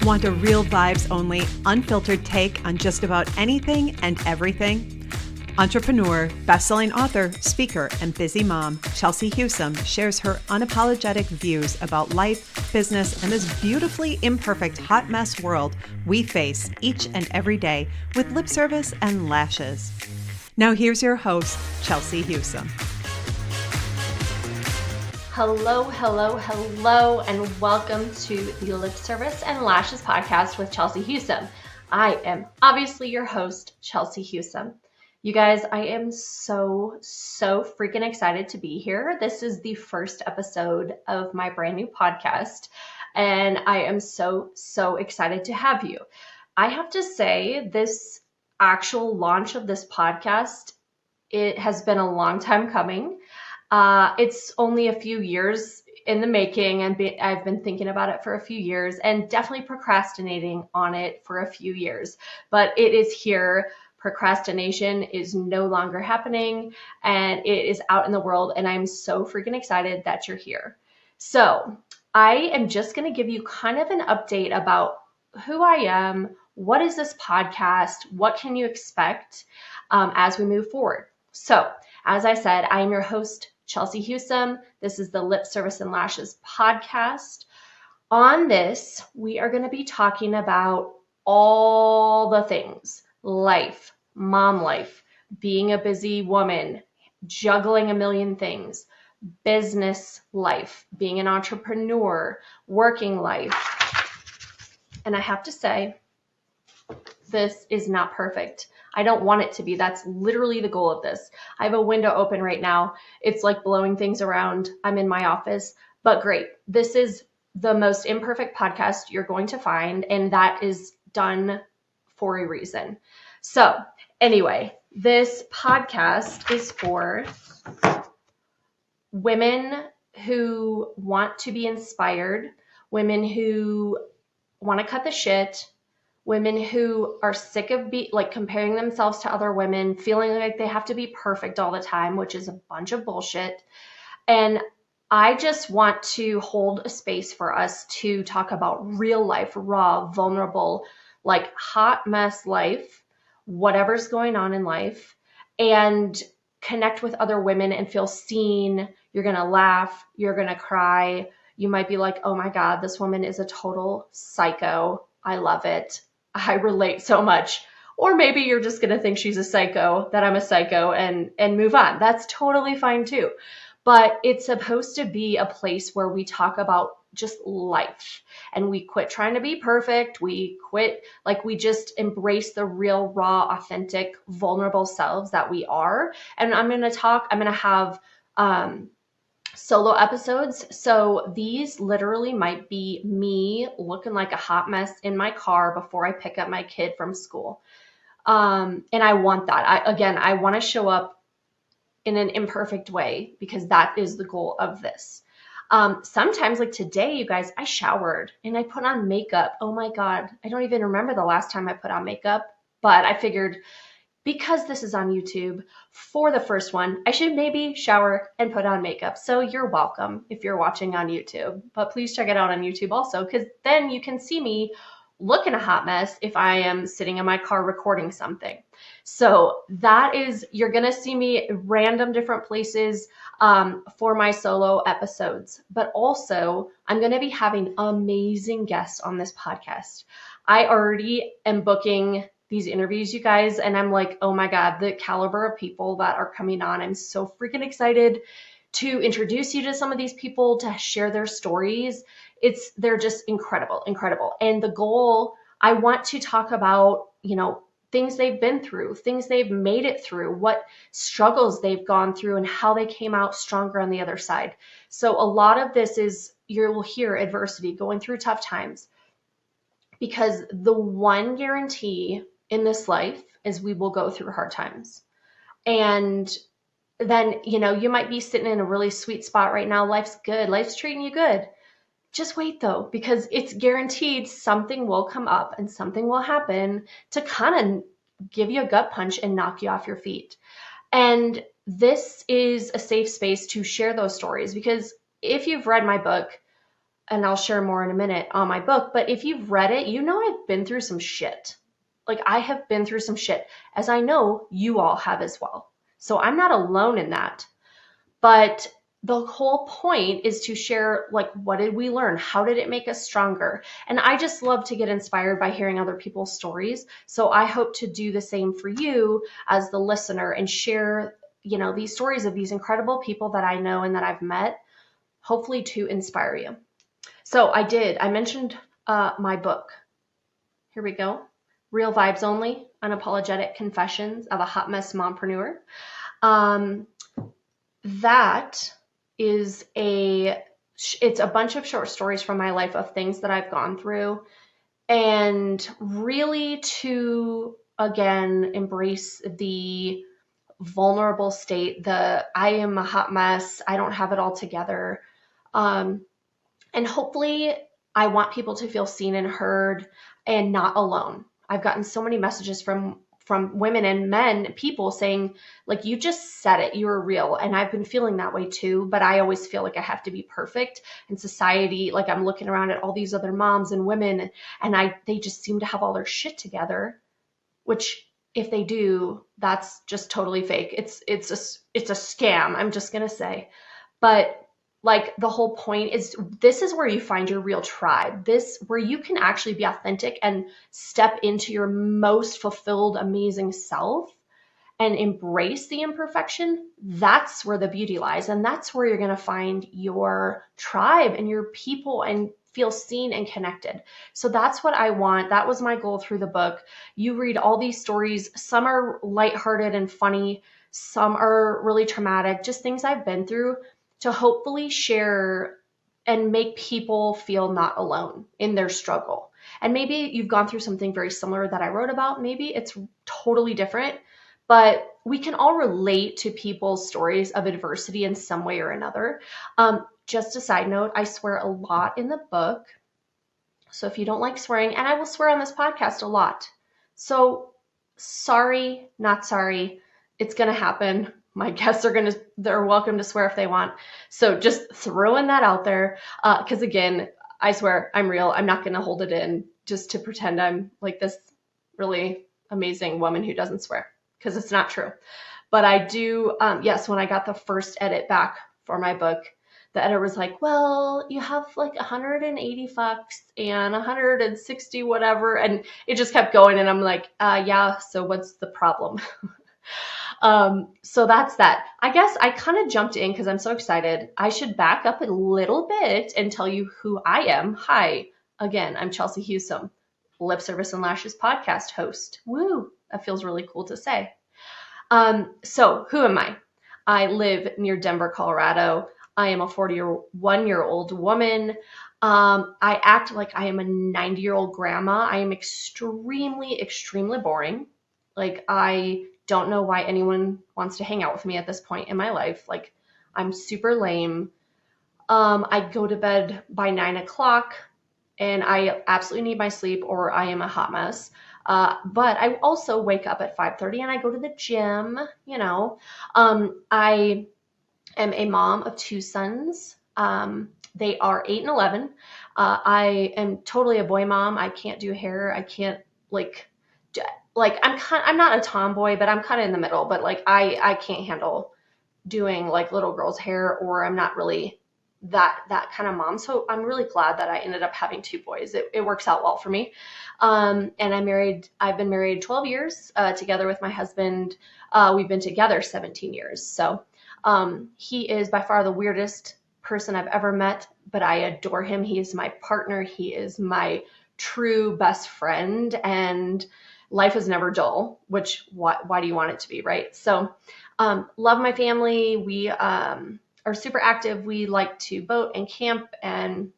Want a real vibes only, unfiltered take on just about anything and everything? Entrepreneur, best-selling author, speaker, and busy mom, Chelsea Husum shares her unapologetic views about life, business, and this beautifully imperfect hot mess world we face each and every day with lip service and lashes. Now here's your host, Chelsea Husum. Hello, and welcome to the Lip Service and Lashes podcast with Chelsea Husum. I am obviously your host, Chelsea Husum. You guys, I am so freaking excited to be here. This is the first episode of my brand new podcast, and I am so excited to have you. I have to say, this actual launch of this podcast, it has been a long time coming. It's only a few years in the making, and I've been thinking about it for a few years and definitely procrastinating on it for a few years, but it is here. Procrastination is no longer happening and it is out in the world, and I'm so freaking excited that you're here. So I am just going to give you kind of an update about who I am, what is this podcast, what can you expect as we move forward. So as I said, I am your host, Chelsea Husum. This is the Lip Service and Lashes podcast. On this, we are going to be talking about all the things: life, mom life, being a busy woman, juggling a million things, business life, being an entrepreneur, working life. And I have to say, this is not perfect. I don't want it to be. That's literally the goal of this. I have a window open right now. It's like blowing things around. I'm in my office, but great. This is the most imperfect podcast you're going to find, and that is done for a reason. So anyway, this podcast is for women who want to be inspired, women who want to cut the shit, women who are sick of comparing themselves to other women, feeling like they have to be perfect all the time, which is a bunch of bullshit. And I just want to hold a space for us to talk about real life, raw, vulnerable, like hot mess life, whatever's going on in life, and connect with other women and feel seen. You're going to laugh. You're going to cry. You might be like, oh my God, this woman is a total psycho. I love it. I relate so much. Or maybe you're just going to think she's a psycho, that I'm a psycho, and move on. That's totally fine too. But it's supposed to be a place where we talk about just life, and we quit trying to be perfect. We just embrace the real, raw, authentic, vulnerable selves that we are. And I'm going to have solo episodes. So these literally might be me looking like a hot mess in my car before I pick up my kid from school. And I want that. I want to show up in an imperfect way, because that is the goal of this. Sometimes, like today, you guys, I showered and I put on makeup. Oh my God. I don't even remember the last time I put on makeup, but I figured, because this is on YouTube, for the first one, I should maybe shower and put on makeup. So you're welcome if you're watching on YouTube, but please check it out on YouTube also, because then you can see me looking a hot mess if I am sitting in my car recording something. So you're going to see me random different places for my solo episodes, but also I'm going to be having amazing guests on this podcast. I already am booking these interviews, you guys, and I'm like, oh my God, the caliber of people that are coming on. I'm so freaking excited to introduce you to some of these people, to share their stories. They're just incredible. And the goal, I want to talk about, things they've been through, things they've made it through, what struggles they've gone through, and how they came out stronger on the other side. So a lot of this is, you will hear adversity, going through tough times, because the one guarantee in this life is we will go through hard times. And then, you might be sitting in a really sweet spot right now. Life's good. Life's treating you good. Just wait though, because it's guaranteed something will come up and something will happen to kind of give you a gut punch and knock you off your feet. And this is a safe space to share those stories, because if you've read my book, and I'll share more in a minute on my book, but if you've read it, you know I've been through some shit. Like, I have been through some shit, as I know you all have as well. So I'm not alone in that. But the whole point is to share, like, what did we learn? How did it make us stronger? And I just love to get inspired by hearing other people's stories. So I hope to do the same for you as the listener and share, these stories of these incredible people that I know and that I've met, hopefully to inspire you. So I mentioned my book. Here we go. Real Vibes Only, Unapologetic Confessions of a Hot Mess Mompreneur. That is it's a bunch of short stories from my life of things that I've gone through, and really to, again, embrace the vulnerable state, the I am a hot mess, I don't have it all together. And hopefully I want people to feel seen and heard and not alone. I've gotten so many messages from women and men, people saying, like, you just said it, you were real. And I've been feeling that way too, but I always feel like I have to be perfect in society. Like, I'm looking around at all these other moms and women, and they just seem to have all their shit together, which, if they do, that's just totally fake. It's a scam, I'm just going to say. But like, the whole point is, this is where you find your real tribe. This where you can actually be authentic and step into your most fulfilled, amazing self and embrace the imperfection. That's where the beauty lies. And that's where you're going to find your tribe and your people and feel seen and connected. So that's what I want. That was my goal through the book. You read all these stories. Some are lighthearted and funny. Some are really traumatic, just things I've been through, to hopefully share and make people feel not alone in their struggle. And maybe you've gone through something very similar that I wrote about. Maybe it's totally different, but we can all relate to people's stories of adversity in some way or another. Just a side note, I swear a lot in the book. So if you don't like swearing, and I will swear on this podcast a lot. So sorry, not sorry. It's going to happen. My guests they're welcome to swear if they want. So just throwing that out there. Cause again, I swear I'm real. I'm not going to hold it in just to pretend I'm like this really amazing woman who doesn't swear, cause it's not true. But I do. Yes. When I got the first edit back for my book, the editor was like, well, you have like 180 fucks and 160 whatever. And it just kept going. And I'm like, yeah, so what's the problem? So that's that. I guess I kind of jumped in because I'm so excited. I should back up a little bit and tell you who I am. Hi, again, I'm Chelsea Husum, Lip Service and Lashes podcast host. Woo, that feels really cool to say. So who am I? I live near Denver, Colorado. I am a 41-year-old woman. I act like I am a 90-year-old grandma. I am extremely, extremely boring. Like, I don't know why anyone wants to hang out with me at this point in my life. Like, I'm super lame. I go to bed by 9:00 and I absolutely need my sleep, or I am a hot mess. But I also wake up at 5:30 and I go to the gym, I am a mom of 2 sons. They are 8 and 11. I am totally a boy mom. I can't do hair. I can't I'm not a tomboy, but I'm kind of in the middle. But like, I can't handle doing like little girls' hair, or I'm not really that kind of mom. So I'm really glad that I ended up having 2 boys. It works out well for me. And I've been married 12 years, together with my husband. We've been together 17 years. So he is by far the weirdest person I've ever met, but I adore him. He is my partner. He is my true best friend, and life is never dull, which why do you want it to be, right? So love my family. We are super active. We like to boat and camp and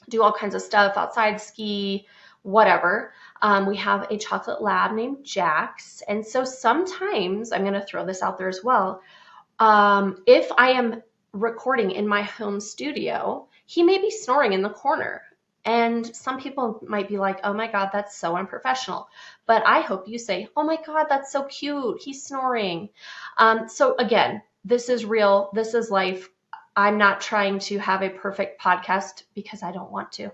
do all kinds of stuff outside, ski, whatever. We have a chocolate lab named Jax. And so sometimes, I'm going to throw this out there as well, if I am recording in my home studio, he may be snoring in the corner. And some people might be like, oh my God, that's so unprofessional. But I hope you say, oh my God, that's so cute. He's snoring. So again, this is real. This is life. I'm not trying to have a perfect podcast because I don't want to.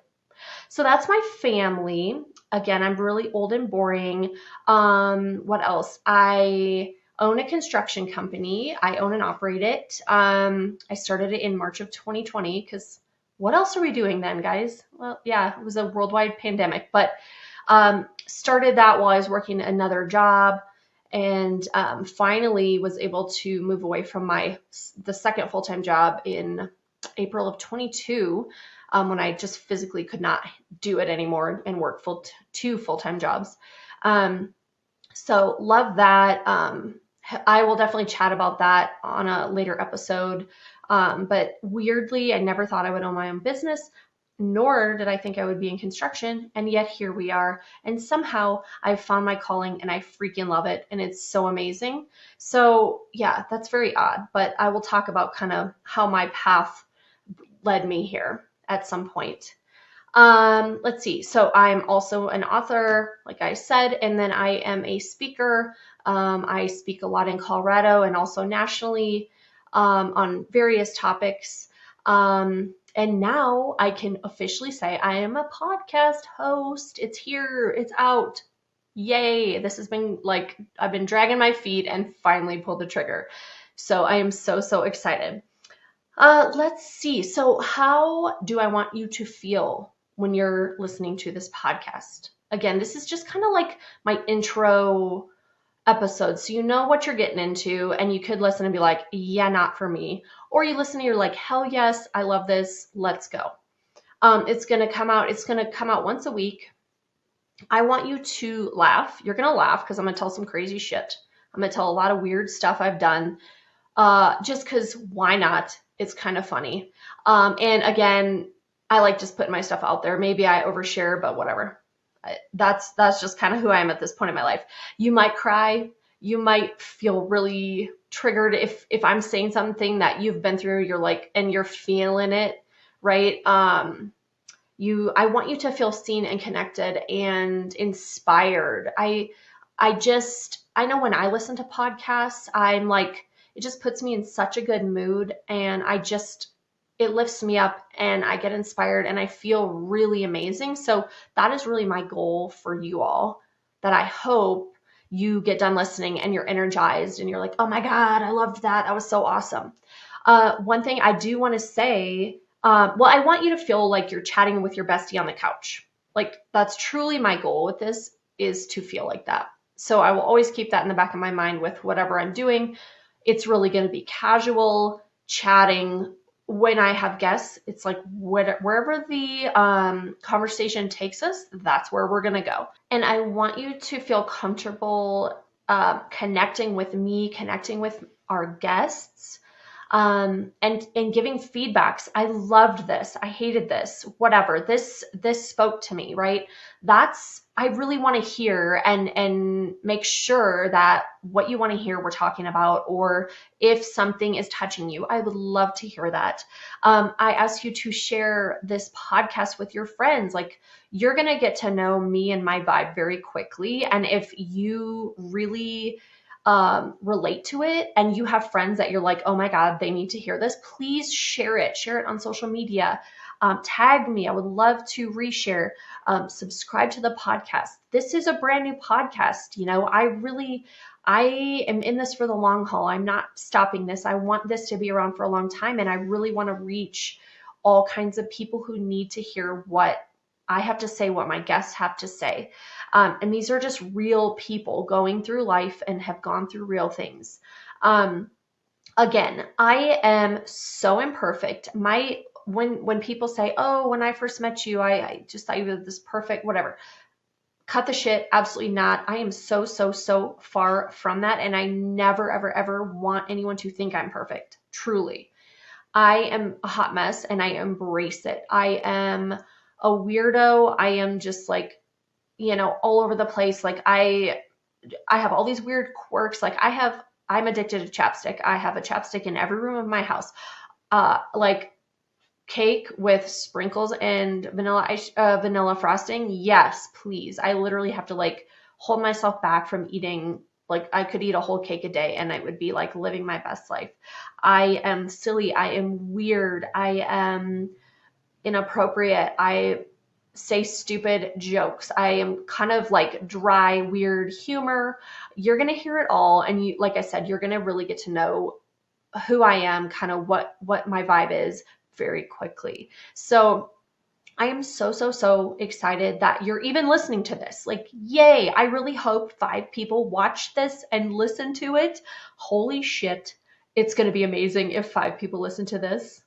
So that's my family. Again, I'm really old and boring. What else? I own a construction company. I own and operate it. I started it in March of 2020 because what else are we doing then, guys? Well, yeah, it was a worldwide pandemic, but started that while I was working another job, and finally was able to move away from the second full-time job in April of 22, when I just physically could not do it anymore and work two full-time jobs. So love that. I will definitely chat about that on a later episode. But weirdly, I never thought I would own my own business, nor did I think I would be in construction. And yet here we are. And somehow I've found my calling and I freaking love it. And it's so amazing. So yeah, that's very odd, but I will talk about kind of how my path led me here at some point. Let's see. So I'm also an author, like I said, and then I am a speaker. I speak a lot in Colorado and also nationally on various topics. And now I can officially say I am a podcast host. It's here. It's out. Yay. This has been like, I've been dragging my feet and finally pulled the trigger. So I am so, so excited. Let's see. So how do I want you to feel when you're listening to this podcast? Again, this is just kind of like my intro episode. So you know what you're getting into, and you could listen and be like, yeah, not for me. Or you listen and you're like, hell yes, I love this. Let's go. It's going to come out once a week. I want you to laugh. You're going to laugh because I'm going to tell some crazy shit. I'm going to tell a lot of weird stuff I've done. Just because why not? It's kind of funny. And again, I like just putting my stuff out there. Maybe I overshare, but whatever. That's just kind of who I am at this point in my life. You might cry. You might feel really triggered if I'm saying something that you've been through. You're like, and you're feeling it, right? I want you to feel seen and connected and inspired. I know when I listen to podcasts, I'm like, it just puts me in such a good mood, and it lifts me up and I get inspired and I feel really amazing. So that is really my goal for you all, that I hope you get done listening and you're energized and you're like, oh my God, I loved that. That was so awesome. One thing I do want to say, I want you to feel like you're chatting with your bestie on the couch. Like that's truly my goal with this, is to feel like that. So I will always keep that in the back of my mind with whatever I'm doing. It's really going to be casual chatting. When I have guests, it's like wherever the conversation takes us, that's where we're going to go. And I want you to feel comfortable connecting with me, connecting with our guests, and giving feedbacks. I loved this. I hated this. Whatever. This spoke to me, right? I really want to hear and make sure that what you want to hear we're talking about, or if something is touching you, I would love to hear that. I ask you to share this podcast with your friends. Like, you're going to get to know me and my vibe very quickly. And if you really relate to it and you have friends that you're like, oh my God, they need to hear this, please share it on social media. Tag me. I would love to reshare. Subscribe to the podcast. This is a brand new podcast. I am in this for the long haul. I'm not stopping this. I want this to be around for a long time. And I really want to reach all kinds of people who need to hear what I have to say, what my guests have to say. And these are just real people going through life and have gone through real things. Again, I am so imperfect. When people say, oh, when I first met you, I just thought you were this perfect, whatever. Cut the shit. Absolutely not. I am so, so, so far from that. And I never, ever, ever want anyone to think I'm perfect. Truly. I am a hot mess and I embrace it. I am a weirdo. I am just like, all over the place. Like I have all these weird quirks. Like I'm addicted to chapstick. I have a chapstick in every room of my house. Like cake with sprinkles and vanilla frosting, yes, please. I literally have to like hold myself back from eating. Like I could eat a whole cake a day and I would be like living my best life. I am silly. I am weird. I am inappropriate. I say stupid jokes. I am kind of like dry, weird humor. You're going to hear it all. And you, like I said, you're going to really get to know who I am, kind of what my vibe is very quickly. So I am so excited that you're even listening to this. Like, yay. I really hope 5 people watch this and listen to it. Holy shit. It's going to be amazing if 5 people listen to this.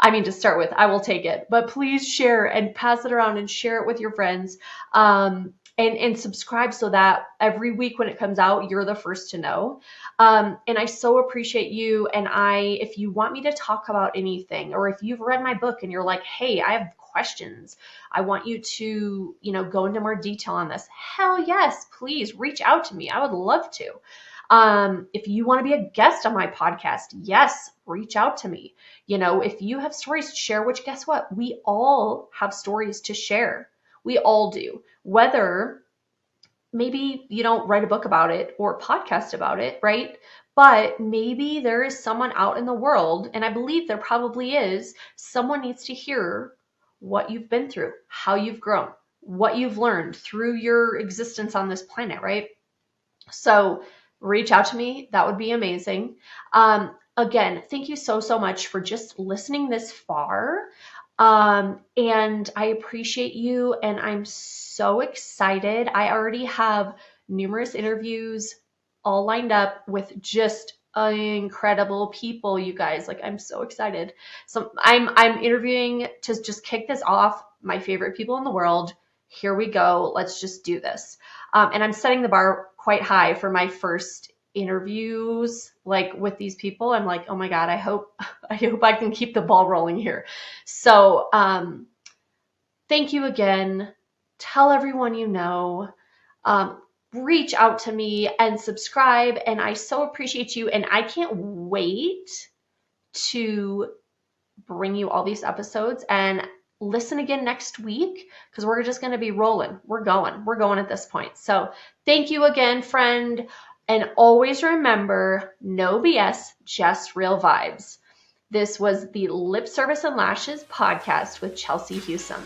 I mean, to start with, I will take it, but please share and pass it around and share it with your friends. And subscribe so that every week when it comes out, you're the first to know. And I so appreciate you. And if you want me to talk about anything, or if you've read my book and you're like, hey, I have questions, I want you to, go into more detail on this. Hell yes, please reach out to me. I would love to. If you want to be a guest on my podcast, yes, reach out to me. If you have stories to share, which guess what? We all have stories to share. We all do. Whether maybe you don't write a book about it or podcast about it, right? But maybe there is someone out in the world, and I believe there probably is, someone needs to hear what you've been through, how you've grown, what you've learned through your existence on this planet, right? So reach out to me. That would be amazing. Again, thank you so much for just listening this far. And I appreciate you, and I'm so excited. I already have numerous interviews all lined up with just incredible people, you guys. Like, I'm so excited. So I'm interviewing to just kick this off, my favorite people in the world. Here we go. Let's just do this. And I'm setting the bar quite high for my first interviews, like with these people. I'm like, oh my God, I hope I can keep the ball rolling here. So, thank you again. Tell everyone you know, reach out to me and subscribe. And I so appreciate you. And I can't wait to bring you all these episodes and listen again next week, because we're just going to be rolling. We're going at this point. So thank you again, friend. And always remember, no BS, just real vibes. This was the Lip Service and Lashes podcast with Chelsea Husum.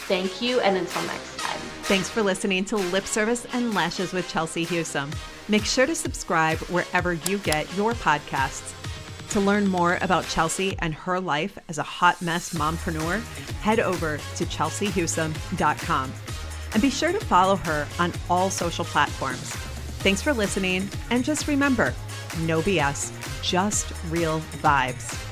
Thank you, and until next time. Thanks for listening to Lip Service and Lashes with Chelsea Husum. Make sure to subscribe wherever you get your podcasts. To learn more about Chelsea and her life as a hot mess mompreneur, head over to chelseahusum.com. And be sure to follow her on all social platforms. Thanks for listening, and just remember, no BS, just real vibes.